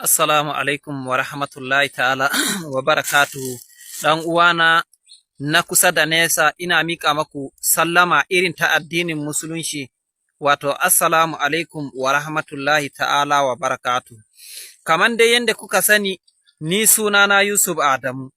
Assalamu alaikum wa rahmatullahi ta'ala wa barakatuhu. Ɗan uwana na kusa da nesa ina mika maku sallama irin ta addinin musulunci, wato assalamu alaikum wa rahmatullahi ta'ala wa barakatuhu. Kaman dai yanda kuka sani, ni sunana Yusuf Adamu.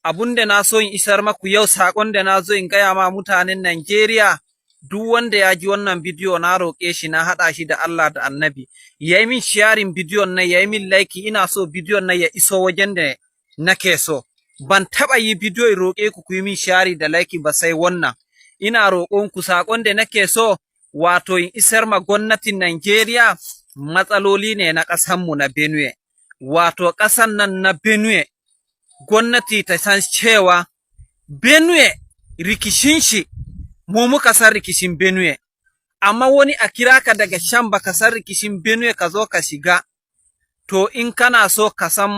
Abunda na so in isar maku yau, saƙon da na zo in gaya ma mutanen Najeriya, duk wanda ya ji wannan bidiyo na roƙe shi, na haɗa shi da Allah da Annabi, ya yi min sharing bidiyon nan, ya yi min like. Ina so bidiyon nan ya iso wajen da nake so. Ban taɓa yi bidiyo in roƙe ku yi min share da like ba sai wannan. Ina roƙon ku, saƙon da nake so wato in isar ma gwamnatin Najeriya, matsaloli ne na ƙasanmu na Benue. Wato ƙasan nan na Benue, gwamnati ta san cewa Benue rikishin shi, mu muka san rikishin Benue, amma wani a kira ka daga shan baka san rikishin Benue ka zo ka shiga. To in kana so ka san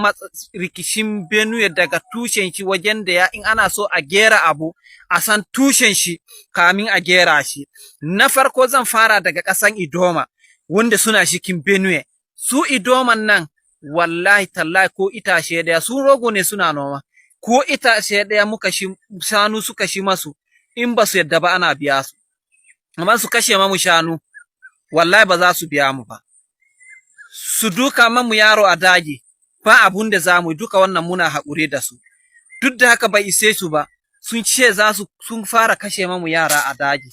rikishin Benue daga tushen shi, wajen da in ana so a gera abu, a san tushen shi kamin a gera shi. Na farko zan fara daga ƙasan Idoma, wanda suna cikin Benue. Su Idoman nan wallahi tallahi ko itace daya, su rogo ne suna noma, ko itace daya muka shi shanu suka shi masu, in ba su yadda ba ana biya su, amma su kashe mamu shanu wallahi ba za su biya mu ba. Su duka mamu yaro a daji, ba abun da za mu yi, duka wannan muna haƙuri da su. Duk da haka bai ise su ba, sun ce sun fara kashe mamu yara a daji.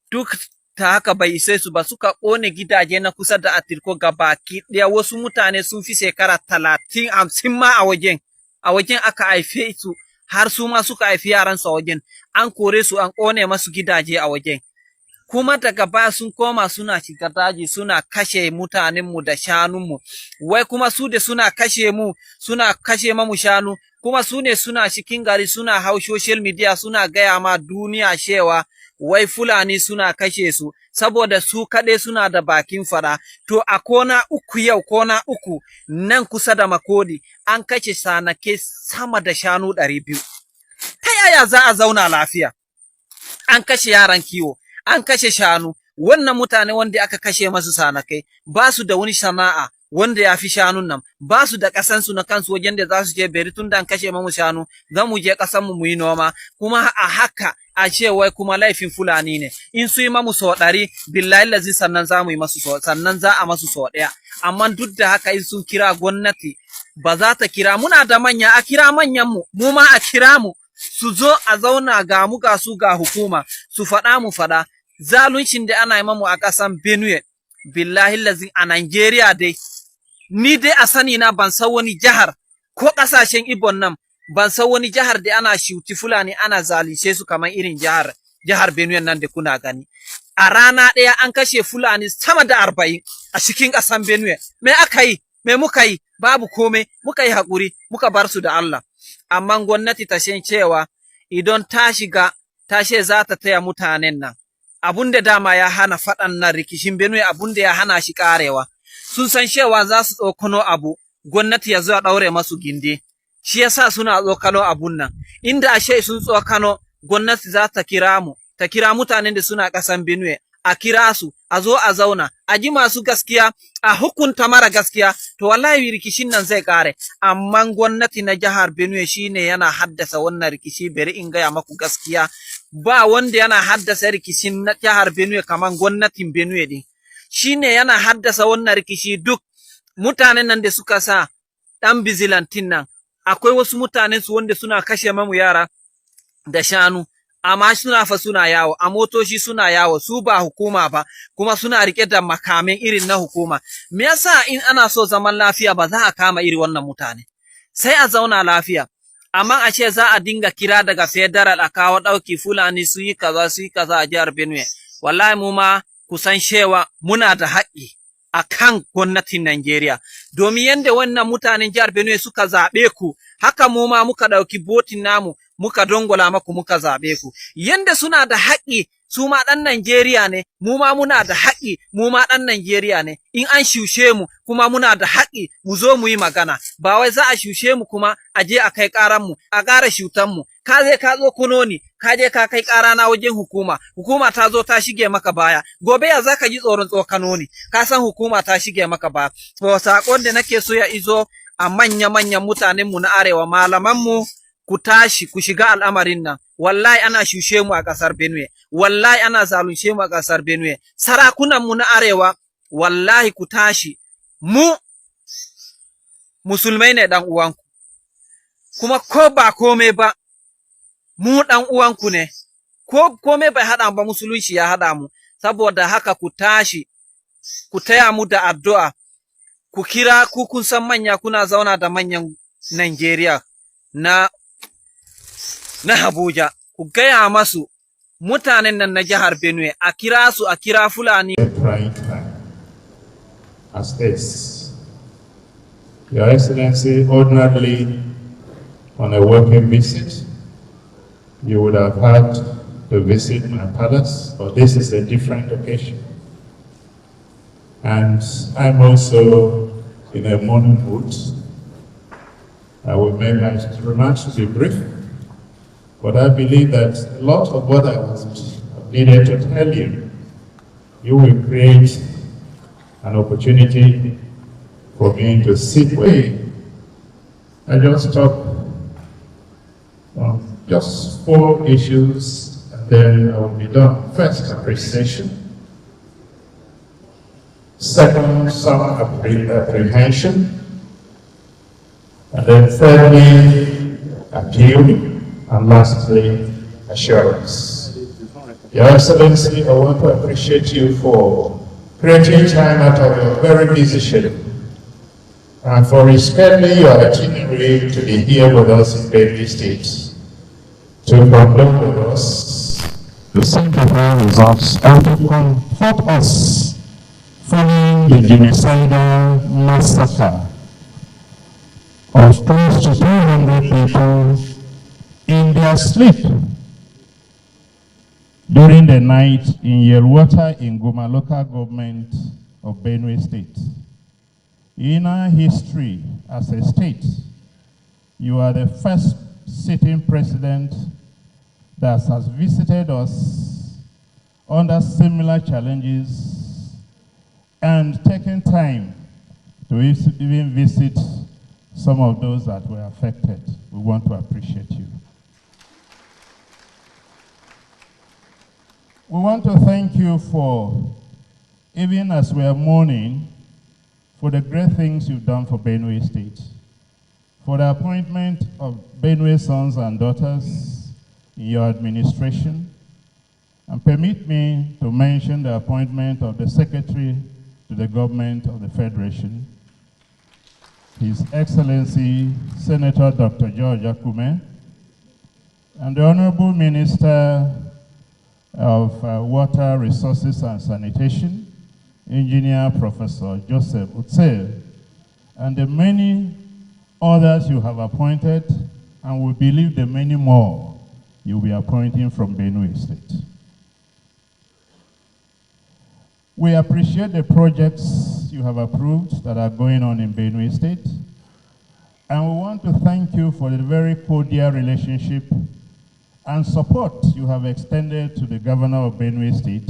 Duk ta haka bai ise su ba, suka ƙone gidaje na kusa da Atirko gabaki ɗaya. Wasu mutane sun fi shekara 30-50 ma a wajen aka haife su, har su ma suka haifi yaransu a wajen. An kore su, an ƙone masu gidaje a wajen. Kuma daga baya sun koma suna shiga daji, suna kashe mutanenmu da shanunmu. Wai kuma su da suna kashe mamu shanu, kuma su ne suna cikin gari, suna hau social media, suna gaya ma duniya cewa wai Fulani suna kashe su, saboda su kaɗai suna da bakin fada. To a kona uku nan kusa da Makodi, an kashe sanake sama da shanu 200. Ta yaya za a zauna lafiya? An kashe yaran kiwo, an kashe shanu. Wannan mutane wanda aka kashe masu sanakai ba su da wani sana'a wanda ya fi shanun nan, ba su da ƙasansu na kansu wajen da za su je beri. Tun da an kashe mamu shanu, za mu je ƙasanmu mu yi noma, kuma a haka a ce wai kuma laifin Fulani ne. In su yi mamu sau 100, billahi lazi sannan za mu yi masu sannan za a masu sau 1. Amma duk da haka in sun kira gwamnati ba za ta kira. Muna da manya, a kira manyanmu, mu ma a kira mu, su zo a zauna ga mu ga su ga hukuma, su faɗa mu faɗa. Zaluncin da ana yi mamu a ƙasan Benue, billahi lazi a Najeriya dai, ni dai a sani na ban san wani jihar ko ƙasashen Ibon nan, ban san wani jihar da ana shuti Fulani ana zalice su kamar irin jihar Benue nan da kuna gani. A rana ɗaya an kashe Fulani sama da 40 a cikin ƙasan Benue. Me aka yi? Me muka yi? Babu komai, muka yi haƙuri, muka bar su da Allah. Amma gwamnati ta san cewa idan ta shiga ta ce za ta taya mutanen nan, abun da dama ya hana faɗan nan rikishin Benue, abun da ya hana shi ƙarewa. Sun san cewa za su tsokano abu, gwamnati ya zo a ɗaure masu gindi. Shi yasa suna tsokano abun nan. Inda ashe sun tsokano, gwamnati za ta kira mu, ta kira mutanen da suna ƙasan Benue, a kira su, a zo a zauna, a ji masu gaskiya, a hukunta mara gaskiya, to wallahi rikishin nan zai ƙare. Amma gwamnati na jihar Benue shine yana haddasa wannan rikici. Bari in gaya maku gaskiya, ba wanda yana haddasa rikishin na jihar Benue kamar gwamnatin Benue din. Shine yana haddasa wannan rikici. Duk mutanen nan da suka sa ɗan Vigilantin nan, akwai wasu mutanen su wanda suna kashe mamu yara da shanu, amma suna yawo a motoci, suna yawo, su ba hukuma ba, kuma suna rike da makamin irin na hukuma. Me yasa in ana so zaman lafiya ba za a kama irin wannan mutane, sai a zauna lafiya? Amma a ce za a dinga kira daga federal a kawo ɗauki, Fulani su yi kaza a jihar Benue. Wallahi mu ma kusan cewa muna da haƙƙi a kan gwamnatin Najeriya, domin yadda wannan mutanen jihar Benue suka zaɓe ku, haka mu ma muka ɗauki botin namu muka dongola maku muka zaɓe ku. Yanda suna da haƙƙi, su ma ɗan Najeriya ne, mu ma muna da haƙƙi, mu ma ɗan Najeriya ne. In an shushe mu kuma muna da haƙƙi mu zo mu yi magana, ba wai za a shushe mu kuma a je a kai ƙaran mu, a ƙara shutan mu. Ka zo kuno ni, ka je ka kai ƙara na wajen hukuma, hukuma ta zo ta shige maka baya, gobe ya zaka ji tsoron tsokano ne, ka san hukuma ta shige maka baya. To sakon da nake so ya izo a manya-manyan mutanenmu na arewa, malamanmu ku tashi ku shiga al'amarin nan, wallahi ana shushe mu a ƙasar Benue, wallahi ana zalunce mu a ƙasar Benue, sarakunanmu na arewa, wallahi ku tashi, mu musulmai ne dan uwanku, kuma ko ba kome ba, mu dan uwanku ne, ko kome bai haɗa ba, musulunci ya haɗa mu, saboda haka ku tashi, ku taya mu da addu'a, ku kira ku kun san manya, kuna zauna da manyan Najeriya na Abuja, ku gaya masu mutanen nan na jihar Benue, a kira su, a kira Fulani. As this, Your Excellency, ordinarily on a working visit, you would have had to visit my palace, but this is a different occasion. And I'm also in a morning mood. I will make my remarks to be brief, but I believe that a lot of what I was needed to tell you, you will create an opportunity for me to sit with. I just talk just 4 issues, and then I will be done. First, appreciation. Second, some apprehension. And then thirdly, appeal. And lastly, assurance. Your Excellency, I want to appreciate you for creating time out of your very busy schedule, and for rescheduling your itinerary to be here with us in Benue State, to condole with us, to simplify results, and to comfort us following the genocidal massacre of close to 200 people in their sleep during the night in Yelwater in Goma local government of Benue State. In our history as a state, you are the first sitting president that has visited us under similar challenges and taken time to even visit some of those that were affected. We want to appreciate you. We want to thank you for, even as we are mourning, for the great things you've done for Benue State, for the appointment of Benue sons and daughters in your administration, and permit me to mention the appointment of the Secretary to the Government of the Federation, His Excellency Senator Dr. George Akume, and the Honorable Minister of Water Resources and Sanitation, Engineer Professor Joseph Utse, and the many others you have appointed, and we believe the many more you'll be appointing from Benue State. We appreciate the projects you have approved that are going on in Benue State, and we want to thank you for the very cordial relationship and support you have extended to the Governor of Benue State,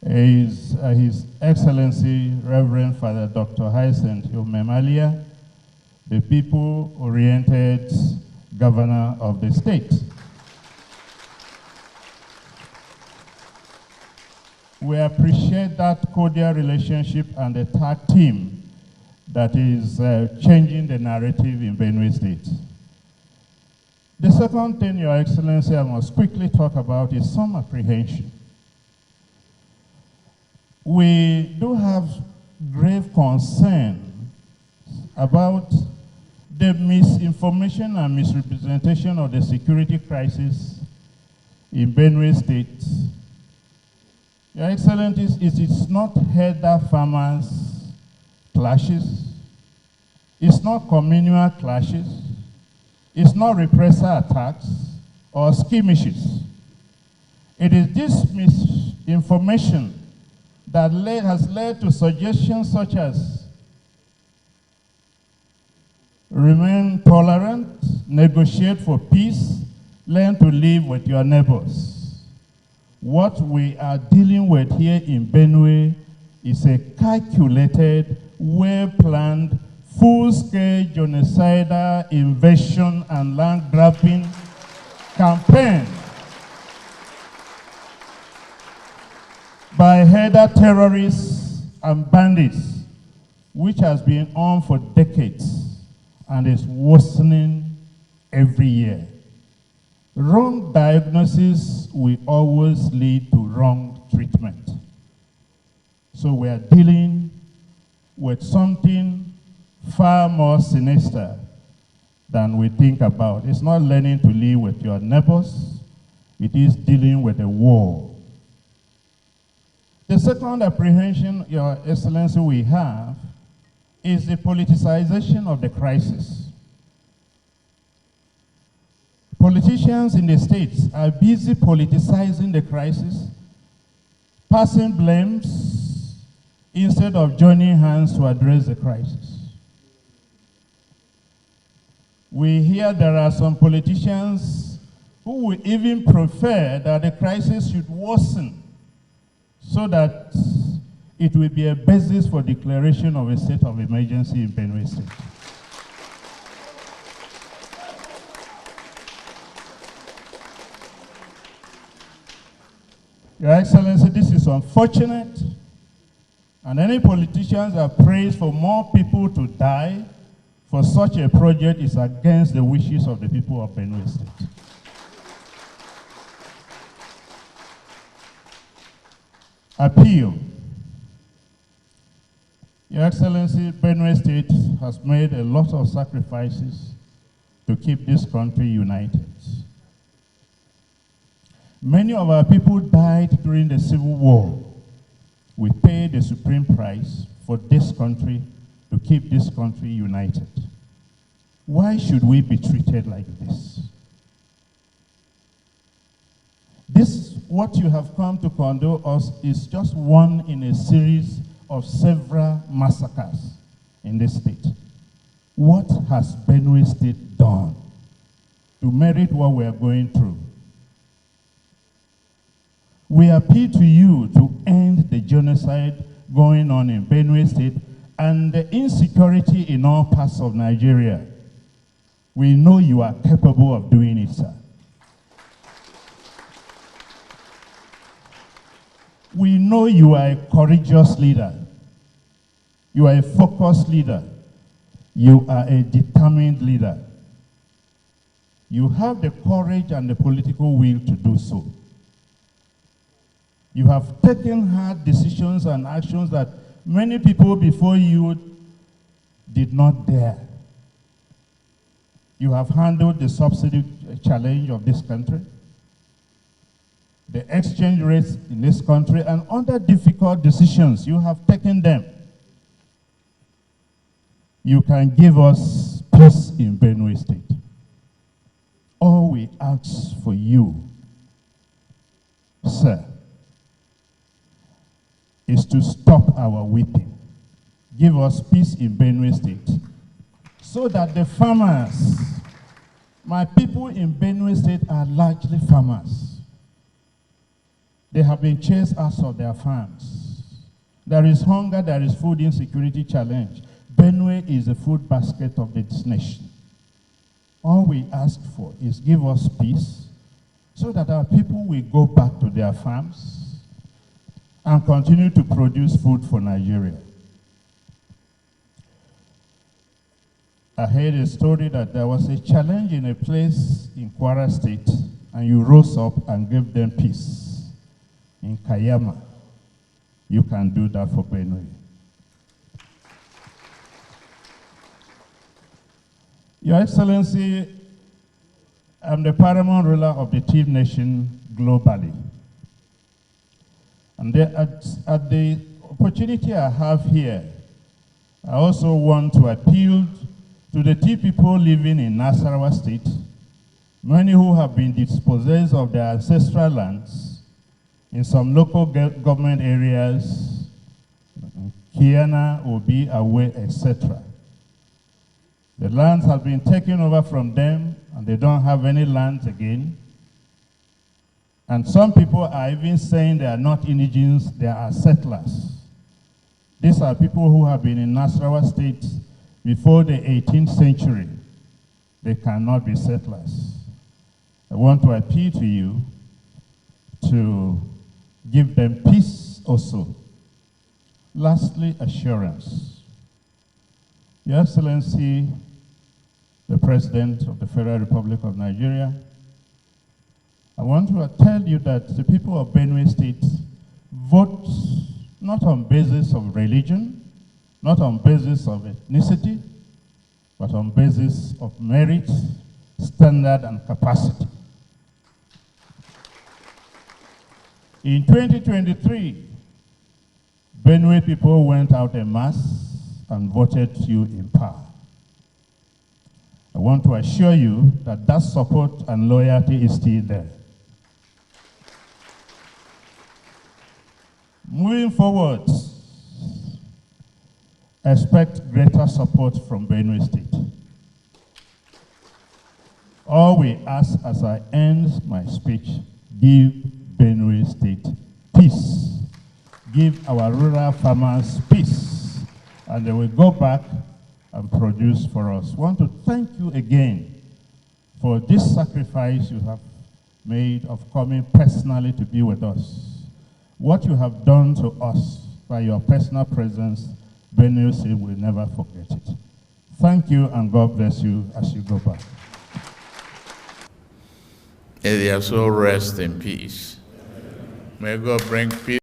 His Excellency Reverend Father Dr. Hyacinth Alia, the people-oriented Governor of the state. We appreciate that cordial relationship and the tag team that is changing the narrative in Benue State. The second thing, Your Excellency, I must quickly talk about is some apprehension. We do have grave concern about the misinformation and misrepresentation of the security crisis in Benue State. Your Excellency, it is not herder farmers clashes, it's not communal clashes, it's not repressor attacks or skirmishes. It is this misinformation that has led to suggestions such as remain tolerant, negotiate for peace, Learn to live with your neighbors. What we are dealing with here in Benue is a calculated, well-planned, full-scale genocidal invasion and land-grabbing campaign by header terrorists and bandits, which has been on for decades and is worsening every year. Wrong diagnosis will always lead to wrong treatment. So we are dealing with something far more sinister than we think about. It's not learning to live with your neighbors, it is dealing with a war. The second apprehension, Your Excellency, we have is the politicization of the crisis. Politicians in the states are busy politicizing the crisis, passing blames instead of joining hands to address the crisis. We hear there are some politicians who will even prefer that the crisis should worsen so that it will be a basis for declaration of a state of emergency in Benue State. Your Excellency, this is unfortunate, and any politicians that prays for more people to die for such a project is against the wishes of the people of Benue State. Appeal. Your Excellency, Benue State has made a lot of sacrifices to keep this country united. Many of our people died during the Civil War. We paid the supreme price for this country to keep this country united. Why should we be treated like this? What you have come to condole us is just one in a series of several massacres in this state. What has Benue State done to merit what we are going through? We appeal to you to end the genocide going on in Benue State and the insecurity in all parts of Nigeria. We know you are capable of doing it, sir. We know you are a courageous leader. You are a focused leader. You are a determined leader. You have the courage and the political will to do so. You have taken hard decisions and actions that many people before you did not dare. You have handled the subsidy challenge of this country, the exchange rates in this country, and other difficult decisions. You have taken them. You can give us peace in Benue State. All we ask for you, sir, is to stop our weeping. Give us peace in Benue State so that the farmers, my people in Benue State are largely farmers. They have been chased out of their farms. There is hunger, there is food insecurity challenge. Benue is the food basket of this nation. All we ask for is give us peace so that our people will go back to their farms and continue to produce food for Nigeria. I heard a story that there was a challenge in a place in Kwara State, and you rose up and gave them peace. In Kayama, you can do that for Benue. Your Excellency, I'm the paramount ruler of the Chief Nation globally. And at the opportunity I have here, I also want to appeal to the Tea people living in Nasarawa State, many who have been dispossessed of their ancestral lands in some local government areas, Kiana, Obi, Awe, etc. The lands have been taken over from them, and and they don't have any land again. And some people are even saying they are not indigenous, they are settlers. These are people who have been in Nasarawa State before the 18th century. They cannot be settlers. I want to appeal to you to give them peace also. Lastly, assurance. Your Excellency, the President of the Federal Republic of Nigeria, I want to tell you that the people of Benue State vote not on basis of religion, not on basis of ethnicity, but on basis of merit, standard, and capacity. In 2023, Benue people went out en masse and voted you in power. I want to assure you that that support and loyalty is still there. Moving forward, expect greater support from Benue State. All we ask as I end my speech, give Benue State peace. Give our rural farmers peace, and they will go back and produce for us. I want to thank you again for this sacrifice you have made of coming personally to be with us. What you have done to us by your personal presence, Benue State will never forget it. Thank you, and God bless you as you go back. May their soul rest in peace. May God bring peace.